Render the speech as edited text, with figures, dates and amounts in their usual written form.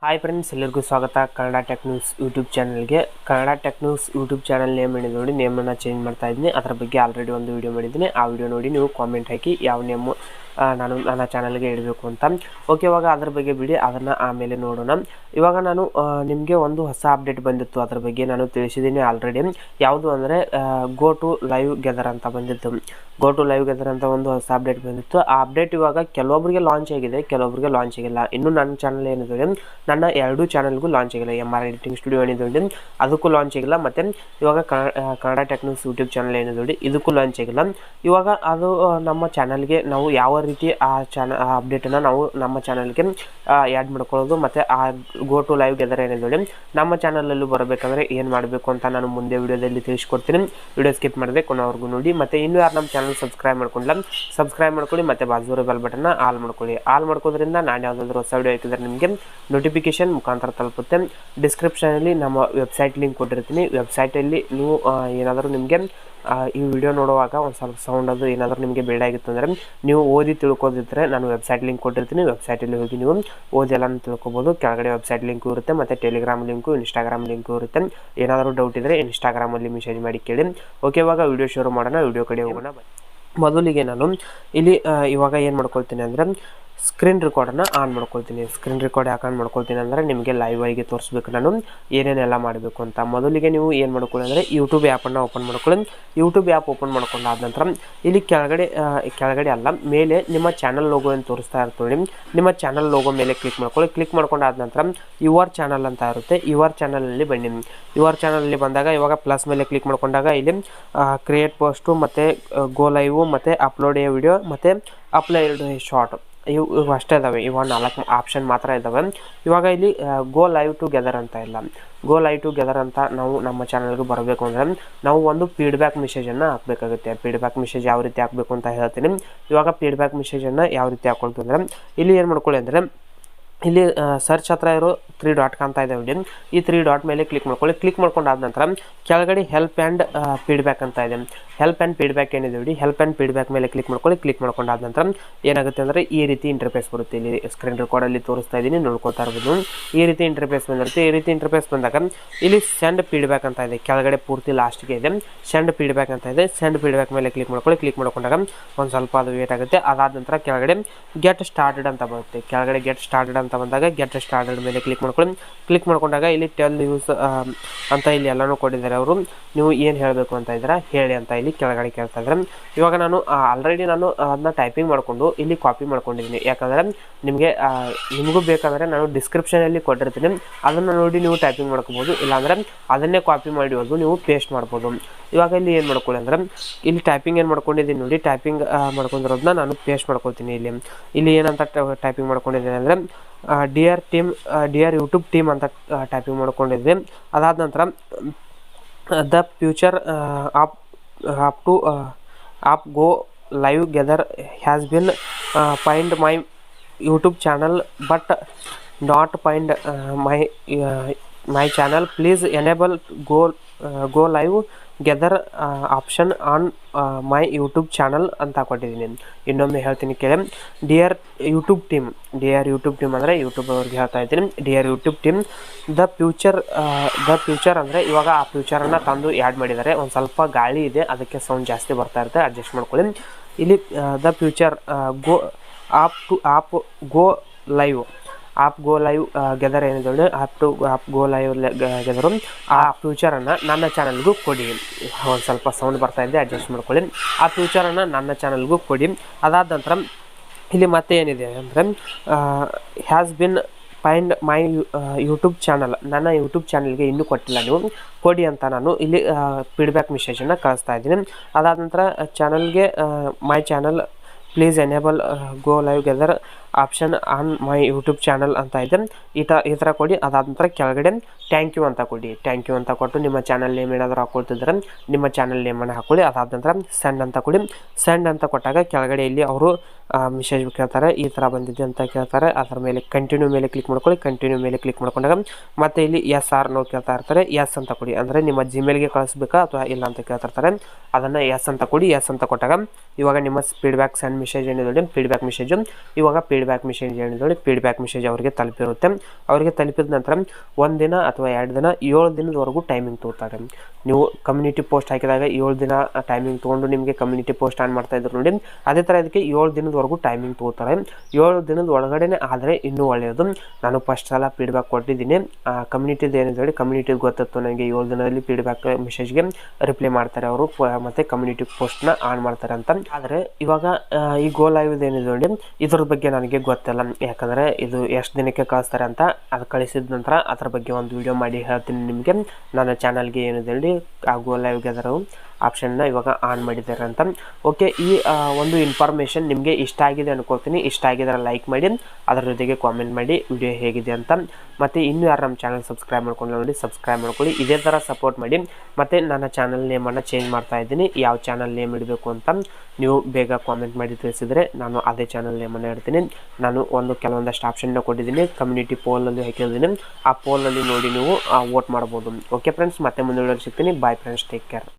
Hi friends, ಎಲ್ಲರಿಗೂ ಸ್ವಾಗತ Kannada tech news YouTube ಚಾನಲ್ಗೆ. Kannada tech news YouTube channel name ಏನಿದೆ ನೋಡಿ, ನೇಮನ್ನು ಚೇಂಜ್ ಮಾಡ್ತಾ ಇದ್ದೀನಿ. ಅದರ ಬಗ್ಗೆ ಆಲ್ರೆಡಿ ಒಂದು ವಿಡಿಯೋ ಮಾಡಿದ್ದೀನಿ. ಆ ವಿಡಿಯೋ ನೋಡಿ ನೀವು ಕಾಮೆಂಟ್ ಹಾಕಿ ಯಾವ ನೇಮು ನಾನು ನನ್ನ ಚಾನಲ್ಗೆ ಇಡಬೇಕು ಅಂತ. ಓಕೆ, ಇವಾಗ ಅದ್ರ ಬಗ್ಗೆ ಬಿಡಿ, ಅದನ್ನು ಆಮೇಲೆ ನೋಡೋಣ. ಇವಾಗ ನಾನು ನಿಮಗೆ ಒಂದು ಹೊಸ ಅಪ್ಡೇಟ್ ಬಂದಿತ್ತು, ಅದ್ರ ಬಗ್ಗೆ ನಾನು ತಿಳಿಸಿದ್ದೀನಿ ಆಲ್ರೆಡಿ. ಯಾವುದು ಅಂದರೆ ಗೋ ಟು ಲೈವ್ ಗೆದರ್ ಅಂತ ಬಂದಿತ್ತು. ಗೋ ಟು ಲೈವ್ ಗೆದರ್ ಅಂತ ಒಂದು ಹೊಸ ಅಪ್ಡೇಟ್ ಬಂದಿತ್ತು. ಆ ಅಪ್ಡೇಟ್ ಇವಾಗ ಕೆಲವೊಬ್ಬರಿಗೆ ಲಾಂಚ್ ಆಗಿದೆ, ಕೆಲವೊಬ್ಬರಿಗೆ ಲಾಂಚ್ ಆಗಿಲ್ಲ. ಇನ್ನು ನನ್ನ ಚಾನಲ್ ಏನಿದೆ, ನನ್ನ ಎರಡೂ ಚಾನಲ್ಗೂ ಲಾಂಚ್ ಆಗಿಲ್ಲ. MR ಎಡಿಟಿಂಗ್ ಸ್ಟುಡಿಯೋ ಏನಿದೆ ಅದಕ್ಕೂ ಲಾಂಚ್ ಆಗಿಲ್ಲ, ಮತ್ತು ಇವಾಗ Kannada tech news YouTube channel ಏನಿದೆ ಇದಕ್ಕೂ ಲಾಂಚ್ ಆಗಿಲ್ಲ. ಇವಾಗ ಅದು ನಮ್ಮ ಚಾನಲ್ಗೆ ನಾವು ಯಾವ ರೀತಿ ಆ ಅಪ್ಡೇಟನ್ನು ನಾವು ನಮ್ಮ ಚಾನಲ್ಗೆ ಆ್ಯಡ್ ಮಾಡ್ಕೊಳ್ಳೋದು, ಮತ್ತು ಆ ಗೋ ಟು ಲೈವ್ ಗೆದರ್ ಏನಿದೆ ನಮ್ಮ ಚಾನಲಲ್ಲೂ ಬರಬೇಕಂದ್ರೆ ಏನು ಮಾಡಬೇಕು ಅಂತ ನಾನು ಮುಂದೆ ವಿಡಿಯೋದಲ್ಲಿ ತಿಳಿಸ್ಕೊಡ್ತೀನಿ. ವಿಡಿಯೋ ಸ್ಕಿಪ್ ಮಾಡಿದೆ ಕೊನೆವರೆಗೂ ನೋಡಿ. ಮತ್ತು ಇನ್ನೂ ಯಾರು ನಮ್ಮ ಚಾನಲ್ ಸಬ್ಸ್ಕ್ರೈಬ್ ಮಾಡ್ಕೊಂಡಿಲ್ಲ, ಸಬ್ಸ್ಕ್ರೈಬ್ ಮಾಡ್ಕೊಳ್ಳಿ, ಮತ್ತು ಬಾಜು ಬೆಲ್ ಬಟನ್ನ ಆಲ್ ಮಾಡ್ಕೊಳ್ಳಿ. ಆಲ್ ಮಾಡ್ಕೋದ್ರಿಂದ ನಾನು ಯಾವುದಾದ್ರೂ ಹೊಸ ವಿಡಿಯೋ ಹಾಕಿದ್ರೆ ನಿಮಗೆ ನೋಟಿಫಿಕೇಶನ್ ಮುಖಾಂತರ ತಲುಪುತ್ತೆ. ಡಿಸ್ಕ್ರಿಪ್ಷನಲ್ಲಿ ನಮ್ಮ ವೆಬ್ಸೈಟ್ ಲಿಂಕ್ ಕೊಟ್ಟಿರ್ತೀನಿ. ವೆಬ್ಸೈಟಲ್ಲಿ ನೀವು ಏನಾದರೂ ನಿಮಗೆ ಈ ವಿಡಿಯೋ ನೋಡುವಾಗ ಒಂದು ಸ್ವಲ್ಪ ಸೌಂಡ್ ಅದು ಏನಾದರೂ ನಿಮಗೆ ಬೇಡಾಗಿತ್ತು ಅಂದರೆ, ನೀವು ಓದಿ ತಿಳ್ಕೋದಿದ್ದರೆ ನಾನು ವೆಬ್ಸೈಟ್ ಲಿಂಕ್ ಕೊಟ್ಟಿರ್ತೀನಿ. ವೆಬ್ಸೈಟಲ್ಲಿ ಹೋಗಿ ನೀವು ಓದಿ ಎಲ್ಲ ತಿಳ್ಕೊಬೋದು. ಕೆಳಗಡೆ ವೆಬ್ಸೈಟ್ ಲಿಂಕು ಇರುತ್ತೆ, ಮತ್ತು ಟೆಲಿಗ್ರಾಮ್ ಲಿಂಕು, ಇನ್ಸ್ಟಾಗ್ರಾಮ್ ಲಿಂಕು ಇರುತ್ತೆ. ಏನಾದರೂ ಡೌಟ್ ಇದ್ದರೆ ಇನ್ಸ್ಟಾಗ್ರಾಮಲ್ಲಿ ಮೆಸೇಜ್ ಮಾಡಿ ಕೇಳಿ. ಓಕೆ, ಇವಾಗ ವಿಡಿಯೋ ಶುರು ಮಾಡೋಣ, ವಿಡಿಯೋ ಕಡೆ ಹೋಗೋಣ. ಮೊದಲಿಗೆ ನಾನು ಇಲ್ಲಿ ಇವಾಗ ಏನು ಮಾಡ್ಕೊಳ್ತೀನಿ ಅಂದರೆ, ಸ್ಕ್ರೀನ್ ರೆಕಾರ್ಡನ್ನು ಆನ್ ಮಾಡ್ಕೊಳ್ತೀನಿ. ಸ್ಕ್ರೀನ್ ರೆಕಾರ್ಡ್ ಯಾಕೆ ಆನ್ ಮಾಡ್ಕೊಳ್ತೀನಿ ಅಂದರೆ, ನಿಮಗೆ ಲೈವ್ ಆಗಿ ತೋರಿಸ್ಬೇಕು ನಾನು ಏನೇನೆಲ್ಲ ಮಾಡಬೇಕು ಅಂತ. ಮೊದಲಿಗೆ ನೀವು ಏನು ಮಾಡ್ಕೊಳ್ಳಿ ಅಂದರೆ, ಯೂಟ್ಯೂಬ್ ಆ್ಯಪನ್ನು ಓಪನ್ ಮಾಡ್ಕೊಳ್ಳಿ. ಯೂಟ್ಯೂಬ್ ಆ್ಯಪ್ ಓಪನ್ ಮಾಡ್ಕೊಂಡಾದ ನಂತರ ಇಲ್ಲಿ ಕೆಳಗಡೆ ಅಲ್ಲ, ಮೇಲೆ ನಿಮ್ಮ ಚಾನಲ್ ಲೋಗೋ ಏನು ತೋರಿಸ್ತಾ ಇರ್ತೀವಿ, ನಿಮ್ಮ ಚಾನಲ್ ಲೋಗೋ ಮೇಲೆ ಕ್ಲಿಕ್ ಮಾಡ್ಕೊಳ್ಳಿ. ಕ್ಲಿಕ್ ಮಾಡ್ಕೊಂಡಾದ ನಂತರ ಯುವರ್ ಚಾನಲ್ ಅಂತ ಇರುತ್ತೆ. ಯುವರ್ ಚಾನಲಲ್ಲಿ ಬನ್ನಿ. ಯುವರ್ ಚಾನಲಲ್ಲಿ ಬಂದಾಗ ಇವಾಗ ಪ್ಲಸ್ ಮೇಲೆ ಕ್ಲಿಕ್ ಮಾಡ್ಕೊಂಡಾಗ ಇಲ್ಲಿ ಕ್ರಿಯೇಟ್ ಪೋಸ್ಟು, ಮತ್ತು ಗೋ ಲೈವು, ಮತ್ತು ಅಪ್ಲೋಡ್ ಎ ವಿಡಿಯೋ, ಮತ್ತು ಅಪ್ಲೋಡ್ ಎ ಶಾರ್ಟ್, ಇವು ಅಷ್ಟೇ ಇದ್ದಾವೆ. ಇವಾಗ 4 ಆಪ್ಷನ್ ಮಾತ್ರ ಇದ್ದಾವೆ. ಇವಾಗ ಇಲ್ಲಿ ಗೋ ಲೈವ್ ಟು ಗೆದರ್ ಅಂತ ಇಲ್ಲ. ಗೋ ಲೈವ್ ಟು ಗೆದರ್ ಅಂತ ನಾವು ನಮ್ಮ ಚಾನಲ್ಗೆ ಬರಬೇಕು ಅಂದರೆ ನಾವು ಒಂದು ಫೀಡ್ಬ್ಯಾಕ್ ಮೆಸೇಜನ್ನು ಹಾಕಬೇಕಾಗುತ್ತೆ. ಫೀಡ್ಬ್ಯಾಕ್ ಮೆಸೇಜ್ ಯಾವ ರೀತಿ ಹಾಕಬೇಕು ಅಂತ ಹೇಳ್ತೀನಿ. ಇವಾಗ ಫೀಡ್ಬ್ಯಾಕ್ ಮೆಸೇಜನ್ನು ಯಾವ ರೀತಿ ಹಾಕೊಳ್ತು ಅಂದರೆ, ಇಲ್ಲಿ ಏನು ಮಾಡ್ಕೊಳ್ಳಿ ಅಂದರೆ, ಇಲ್ಲಿ ಸರ್ಚ್ ಹತ್ರ ಇರೋ 3 ಡಾಟ್ ಕಾಣ್ತಾ ಇದೆ ನೋಡಿ, ಈ 3 ಡಾಟ್ ಮೇಲೆ ಕ್ಲಿಕ್ ಮಾಡ್ಕೊಳ್ಳಿ. ಕ್ಲಿಕ್ ಮಾಡ್ಕೊಂಡಾದ ನಂತರ ಕೆಳಗಡೆ ಹೆಲ್ಪ್ ಆ್ಯಂಡ್ ಫೀಡ್ಬ್ಯಾಕ್ ಅಂತ ಇದೆ. ಹೆಲ್ಪ್ ಆ್ಯಂಡ್ ಫೀಡ್ಬ್ಯಾಕ್ ಏನಿದೆ ನೋಡಿ, ಹೆಲ್ಪ್ ಆ್ಯಂಡ್ ಫೀಡ್ಬ್ಯಾಕ್ ಮೇಲೆ ಕ್ಲಿಕ್ ಮಾಡ್ಕೊಳ್ಳಿ. ಕ್ಲಿಕ್ ಮಾಡ್ಕೊಂಡಾದ ನಂತರ ಏನಾಗುತ್ತೆ ಅಂದರೆ, ಈ ರೀತಿ ಇಂಟರ್ಫೇಸ್ ಬರುತ್ತೆ. ಇಲ್ಲಿ ಸ್ಕ್ರೀನ್ ರೆಕಾರ್ಡಲ್ಲಿ ತೋರಿಸ್ತಾ ಇದ್ದೀನಿ, ನೋಡ್ಕೋತಾ ಇರ್ಬೋದು. ಈ ರೀತಿ ಇಂಟರ್ಫೇಸ್ ಬಂದಿರುತ್ತೆ. ಈ ರೀತಿ ಇಂಟರ್ಫೇಸ್ ಬಂದಾಗ ಇಲ್ಲಿ ಸೆಂಡ್ ಫೀಡ್ಬ್ಯಾಕ್ ಅಂತ ಇದೆ. ಕೆಳಗಡೆ ಪೂರ್ತಿ ಲಾಸ್ಟ್ಗೆ ಇದೆ ಸೆಂಡ್ ಫೀಡ್ಬ್ಯಾಕ್ ಅಂತ ಇದೆ. ಸೆಂಡ್ ಫೀಡ್ಬ್ಯಾಕ್ ಮೇಲೆ ಕ್ಲಿಕ್ ಮಾಡ್ಕೊಳ್ಳಿ. ಕ್ಲಿಕ್ ಮಾಡ್ಕೊಂಡಾಗ ಒಂದು ಸ್ವಲ್ಪ ಅದು ವೇಟ್ ಆಗುತ್ತೆ. ಅದಾದ ನಂತರ ಕೆಳಗಡೆ ಗೆಟ್ ಸ್ಟಾರ್ಟೆಡ್ ಅಂತ ಬರುತ್ತೆ. ಕೆಳಗಡೆ ಗೆಟ್ ಸ್ಟಾರ್ಟೆಡ್ ಅಂತ ಬಂದಾಗ ಗೆಟ್ ಸ್ಟಾರ್ಟೆಡ್ ಮೇಲೆ ಕ್ಲಿಕ್ ಮಾಡ್ಕೊಳ್ಳಿ. ಕ್ಲಿಕ್ ಮಾಡ್ಕೊಂಡಾಗ ಇಲ್ಲಿ ಟೆಲ್ ಯೂಸ್ ಅಂತ ಇಲ್ಲಿ ಎಲ್ಲನೂ ಕೊಟ್ಟಿದ್ದಾರೆ ಅವರು. ನೀವು ಏನು ಹೇಳಬೇಕು ಅಂತ ಇದ್ದೀರಾ ಹೇಳಿ ಅಂತ ಇಲ್ಲಿ ಕೆಳಗಡೆ ಕೇಳ್ತಾ ಇದ್ದಾರೆ. ಇವಾಗ ನಾನು ಆಲ್ರೆಡಿ ಅದನ್ನ ಟೈಪಿಂಗ್ ಮಾಡಿಕೊಂಡು ಇಲ್ಲಿ ಕಾಪಿ ಮಾಡ್ಕೊಂಡಿದ್ದೀನಿ. ಯಾಕಂದರೆ ನಿಮಗೂ ಬೇಕಾದರೆ ನಾನು ಡಿಸ್ಕ್ರಿಪ್ಷನಲ್ಲಿ ಕೊಟ್ಟಿರ್ತೀನಿ, ಅದನ್ನು ನೋಡಿ ನೀವು ಟೈಪಿಂಗ್ ಮಾಡ್ಕೋಬೋದು. ಇಲ್ಲಾಂದರೆ ಅದನ್ನೇ ಕಾಪಿ ಮಾಡಿ ನೀವು ಪೇಸ್ಟ್ ಮಾಡ್ಬೋದು. ಇವಾಗ ಇಲ್ಲಿ ಏನು ಮಾಡ್ಕೊಳ್ಳಿ ಅಂದರೆ, ಇಲ್ಲಿ ಟೈಪಿಂಗ್ ಏನು ಮಾಡ್ಕೊಂಡಿದ್ದೀನಿ ನೋಡಿ, ಟೈಪಿಂಗ್ ಮಾಡ್ಕೊಂಡಿರೋದನ್ನ ನಾನು ಪೇಸ್ಟ್ ಮಾಡ್ಕೊಳ್ತೀನಿ. ಇಲ್ಲಿ ಏನಂತ ಟೈಪಿಂಗ್ ಮಾಡ್ಕೊಂಡಿದ್ದೀನಿ ಅಂದರೆ, ಡಿಯರ್ ಯೂಟ್ಯೂಬ್ ಟೀಮ್ ಅಂತ ಟೈಪಿಂಗ್ ಮಾಡ್ಕೊಂಡಿದ್ದೆ. ಅದಾದ ನಂತರ the feature of go live together has been find my YouTube channel but not find my channel. Please enable go live together option on my YouTube channel ಅಂತ ಕೊಟ್ಟಿದ್ದೀನಿ. ಇನ್ನೊಮ್ಮೆ ಹೇಳ್ತೀನಿ ಕೇಳಿ. Dear YouTube team ಅಂದರೆ YouTube ಅವ್ರಿಗೆ ಹೇಳ್ತಾ ಇದ್ದೀನಿ. Dear YouTube team, the feature ಅಂದರೆ ಇವಾಗ ಆ ಫ್ಯೂಚರನ್ನು ತಂದು ಆ್ಯಡ್ ಮಾಡಿದ್ದಾರೆ. ಒಂದು ಸ್ವಲ್ಪ ಗಾಳಿ ಇದೆ, ಅದಕ್ಕೆ ಸೌಂಡ್ ಜಾಸ್ತಿ ಬರ್ತಾ ಇರುತ್ತೆ, ಅಡ್ಜಸ್ಟ್ ಮಾಡ್ಕೊಳ್ಳಿ. ಇಲ್ಲಿ the feature of go live together ಏನಿದೆ, ಆಪ್ ಗೋ ಲೈವ್ ಗೆದರು ಆ ಫ್ಯೂಚರನ್ನು ನನ್ನ ಚಾನಲ್ಗೂ ಕೊಡಿ. ಒಂದು ಸ್ವಲ್ಪ ಸೌಂಡ್ ಬರ್ತಾ ಇದೆ, ಅಡ್ಜಸ್ಟ್ ಮಾಡ್ಕೊಳ್ಳಿ. ಆ ಫ್ಯೂಚರನ್ನು ನನ್ನ ಚಾನಲ್ಗೂ ಕೊಡಿ. ಅದಾದ ನಂತರ ಇಲ್ಲಿ ಮತ್ತೆ ಏನಿದೆ ಅಂದರೆ, has been find my YouTube channel, ನನ್ನ ಯೂಟ್ಯೂಬ್ ಚಾನಲ್ಗೆ ಇನ್ನೂ ಕೊಟ್ಟಿಲ್ಲ, ನೀವು ಕೊಡಿ ಅಂತ ನಾನು ಇಲ್ಲಿ ಫೀಡ್ಬ್ಯಾಕ್ ಮೆಸೇಜನ್ನು ಕಳಿಸ್ತಾ ಇದ್ದೀನಿ. ಅದಾದ ನಂತರ ಚಾನಲ್ಗೆ my channel please enable go live together option on my YouTube channel ಅಂತ ಇದೆ. ಈ ಥರ ಕೊಡಿ. ಅದಾದ ನಂತರ ಕೆಳಗಡೆ ಥ್ಯಾಂಕ್ ಯು ಅಂತ ಕೊಡಿ. ಥ್ಯಾಂಕ್ ಯು ಅಂತ ಕೊಟ್ಟು ನಿಮ್ಮ ಚಾನಲ್ ನೇಮ್ ಏನಾದರೂ ಹಾಕೊಳ್ತಿದ್ರೆ ನಿಮ್ಮ ಚಾನಲ್ ನೇಮನ್ನು ಹಾಕೊಳ್ಳಿ. ಅದಾದ ನಂತರ ಸೆಂಡ್ ಅಂತ ಕೊಡಿ. ಸೆಂಡ್ ಅಂತ ಕೊಟ್ಟಾಗ ಕೆಳಗಡೆ ಇಲ್ಲಿ ಅವರು ಮೆಸೇಜ್ ಕೇಳ್ತಾರೆ, ಈ ಥರ ಬಂದಿದೆ ಅಂತ ಕೇಳ್ತಾರೆ. ಅದರ ಮೇಲೆ ಕಂಟಿನ್ಯೂ ಮೇಲೆ ಕ್ಲಿಕ್ ಮಾಡ್ಕೊಳ್ಳಿ. ಕಂಟಿನ್ಯೂ ಮೇಲೆ ಕ್ಲಿಕ್ ಮಾಡ್ಕೊಂಡಾಗ ಮತ್ತೆ ಇಲ್ಲಿ ಎಸ್ ಆರ್ ನೋ ಕೇಳ್ತಾ ಇರ್ತಾರೆ. ಎಸ್ ಅಂತ ಕೊಡಿ. ಅಂದರೆ ನಿಮ್ಮ ಜಿಮೇಲ್ಗೆ ಕಳಿಸ್ಬೇಕಾ ಅಥವಾ ಇಲ್ಲ ಅಂತ ಕೇಳ್ತಿರ್ತಾರೆ. ಅದನ್ನು ಎಸ್ ಅಂತ ಕೊಡಿ. ಎಸ್ ಅಂತ ಕೊಟ್ಟಾಗ ಇವಾಗ ನಿಮ್ಮ ಫೀಡ್ಬ್ಯಾಕ್ ಸೆಂಡ್ ಮೆಸೇಜ್ ಏನಿದೆ ಫೀಡ್ಬ್ಯಾಕ್ ಮೆಸೇಜು ಇವಾಗ ಫೀಡ್ಬ್ಯಾಕ್ ಮೆಸೇಜ್ ಏನಿದೆ ಫೀಡ್ಬ್ಯಾಕ್ ಮೆಸೇಜ್ ಅವರಿಗೆ ತಲುಪಿರುತ್ತೆ. ಅವರಿಗೆ ತಲುಪಿದ ನಂತರ 1 ದಿನ ಅಥವಾ 2 ದಿನ 7 ದಿನದವರೆಗೂ ಟೈಮಿಂಗ್ ತೊಗೊತಾರೆ. ನೀವು ಕಮ್ಯುನಿಟಿ ಪೋಸ್ಟ್ ಹಾಕಿದಾಗ 7 ದಿನ ಟೈಮಿಂಗ್ ತೊಗೊಂಡು ನಿಮಗೆ ಕಮ್ಯುನಿಟಿ ಪೋಸ್ಟ್ ಆನ್ ಮಾಡ್ತಾ ಇದ್ರು ನೋಡಿ, ಅದೇ ಥರ ಇದಕ್ಕೆ 7 ದಿನದವರೆಗೂ ಟೈಮಿಂಗ್ ತೊಗೋತಾರೆ. 7 ದಿನದ ಒಳಗಡೆ ಆದರೆ ಇನ್ನೂ ಒಳ್ಳೆಯದು. ನಾನು ಫಸ್ಟ್ ಸಲ ಫೀಡ್ಬ್ಯಾಕ್ ಕೊಟ್ಟಿದ್ದೀನಿ. ಕಮ್ಯುನಿಟಿದು ಏನಿದೆ ಕಮ್ಯುನಿಟಿಗೆ ಗೊತ್ತಿತ್ತು ನನಗೆ 7 ದಿನದಲ್ಲಿ ಫೀಡ್ಬ್ಯಾಕ್ ಮೆಸೇಜ್ಗೆ ರಿಪ್ಲೈ ಮಾಡ್ತಾರೆ ಅವರು, ಮತ್ತು ಕಮ್ಯುನಿಟಿ ಪೋಸ್ಟ್ನ ಆನ್ ಮಾಡ್ತಾರೆ ಅಂತ. ಆದರೆ ಇವಾಗ ಈ ಗೋ ಲೈವ್ ಏನಿದೆ ನೋಡಿ ಇದ್ರ ಬಗ್ಗೆ ನನಗೆ ಗೊತ್ತಿಲ್ಲ, ಯಾಕಂದರೆ ಇದು ಎಷ್ಟು ದಿನಕ್ಕೆ ಕಳಿಸ್ತಾರೆ ಅಂತ. ಅದು ಕಳಿಸಿದ ನಂತರ ಅದ್ರ ಬಗ್ಗೆ ಒಂದು ವಿಡಿಯೋ ಮಾಡಿ ಹೇಳ್ತೀನಿ ನಿಮಗೆ. ನನ್ನ ಚಾನಲ್ಗೆ ಏನಿದೆ ನೋಡಿ ಆ ಗೋ ಲೈವ್ಗೆ ಅದರ ಆಪ್ಷನ್ನ ಇವಾಗ ಆನ್ ಮಾಡಿದ್ದಾರೆ ಅಂತ. ಓಕೆ, ಈ ಒಂದು ಇನ್ಫಾರ್ಮೇಷನ್ ನಿಮಗೆ ಇಷ್ಟ ಆಗಿದೆ ಅನ್ಕೊಳ್ತೀನಿ. ಇಷ್ಟ ಆಗಿದ್ರೆ ಲೈಕ್ ಮಾಡಿ, ಅದರ ಜೊತೆಗೆ ಕಾಮೆಂಟ್ ಮಾಡಿ ವಿಡಿಯೋ ಹೇಗಿದೆ ಅಂತ. ಮತ್ತು ಇನ್ನೂ ಯಾರು ನಮ್ಮ ಚಾನಲ್ ಸಬ್ಸ್ಕ್ರೈಬ್ ಮಾಡ್ಕೊಂಡು ನೋಡಿ ಸಬ್ಸ್ಕ್ರೈಬ್ ಮಾಡ್ಕೊಳ್ಳಿ, ಇದೇ ಥರ ಸಪೋರ್ಟ್ ಮಾಡಿ. ಮತ್ತು ನನ್ನ ಚಾನಲ್ ನೇಮನ್ನು ಚೇಂಜ್ ಮಾಡ್ತಾ ಇದ್ದೀನಿ. ಯಾವ ಚಾನಲ್ ನೇಮ್ ಇಡಬೇಕು ಅಂತ ನೀವು ಬೇಗ ಕಾಮೆಂಟ್ ಮಾಡಿ ತಿಳಿಸಿದರೆ ನಾನು ಅದೇ ಚಾನಲ್ ನೇಮನ್ನು ಇಡ್ತೀನಿ. ನಾನು ಕೆಲವೊಂದಷ್ಟು ಆಪ್ಷನ್ನ ಕೊಟ್ಟಿದ್ದೀನಿ, ಕಮ್ಯುನಿಟಿ ಪೋಲಲ್ಲಿ ಹಾಕಿದ್ದೀನಿ. ಆ ಪೋಲಲ್ಲಿ ನೋಡಿ ನೀವು ವೋಟ್ ಮಾಡ್ಬೋದು. ಓಕೆ ಫ್ರೆಂಡ್ಸ್, ಮತ್ತೆ ಮುಂದೆ ಸಿಗ್ತೀನಿ. Bye friends, take care.